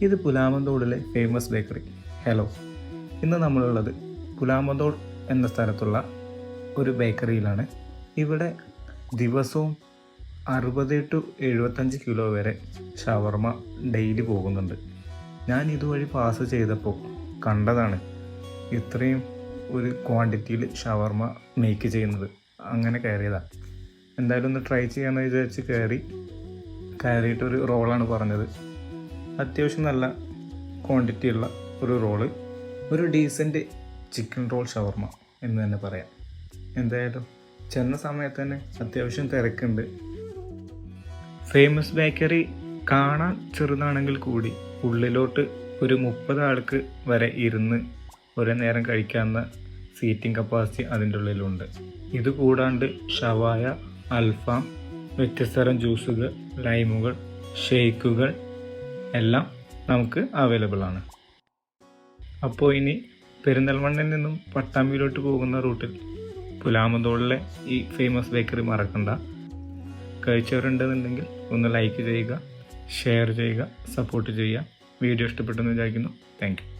ഇത് പുലാമന്തോടിലെ famous bakery. Hello, ഇന്ന് നമ്മളുള്ളത് പുലാമന്തോട് എന്ന സ്ഥലത്തുള്ള ഒരു ബേക്കറിയിലാണ്. ഇവിടെ ദിവസവും 60 to 75 കിലോ വരെ ഷവർമ ഡെയിലി പോകുന്നുണ്ട്. ഞാൻ ഇതുവഴി പാസ് ചെയ്തപ്പോൾ കണ്ടതാണ് ഇത്രയും ഒരു ക്വാണ്ടിറ്റിയിൽ ഷവർമ മേക്ക് ചെയ്യുന്നത്. അങ്ങനെ കയറിയതാണ്. എന്തായാലും ഒന്ന് ട്രൈ ചെയ്യാമെന്ന് വിചാരിച്ച് കയറിയിട്ടൊരു റോളാണ് പറഞ്ഞത്. അത്യാവശ്യം നല്ല ക്വാണ്ടിറ്റി ഉള്ള ഒരു റോള്, ഒരു ഡീസൻറ്റ് ചിക്കൻ റോൾ ഷവർമ എന്ന് തന്നെ പറയാം. എന്തായാലും ചെന്ന സമയത്ത് തന്നെ അത്യാവശ്യം തിരക്കുണ്ട്. ഫേമസ് ബേക്കറി കാണാൻ ചെറുതാണെങ്കിൽ കൂടി ഉള്ളിലോട്ട് ഒരു 30 ആൾക്ക് വരെ ഇരുന്ന് ഒരേ നേരം കഴിക്കാവുന്ന സീറ്റിംഗ് കപ്പാസിറ്റി അതിൻ്റെ ഉള്ളിലുണ്ട്. ഇത് കൂടാണ്ട് ഷവായ, അൽഫാം, വ്യത്യസ്തതരം ജ്യൂസുകൾ, ലൈമുകൾ, ഷേക്കുകൾ എല്ലാം നമുക്ക് അവൈലബിൾ ആണ്. അപ്പോൾ ഇനി പെരിന്തൽമണ്ണയിൽ നിന്നും പട്ടാമ്പിയിലോട്ട് പോകുന്ന റൂട്ടിൽ പുലാമന്തോളിലെ ഈ ഫേമസ് ബേക്കറി മറക്കണ്ട. കഴിച്ചവരുണ്ടെന്നുണ്ടെങ്കിൽ ഒന്ന് ലൈക്ക് ചെയ്യുക, ഷെയർ ചെയ്യുക, സപ്പോർട്ട് ചെയ്യുക. വീഡിയോ ഇഷ്ടപ്പെട്ടെന്ന് വിചാരിക്കുന്നു. Thank you.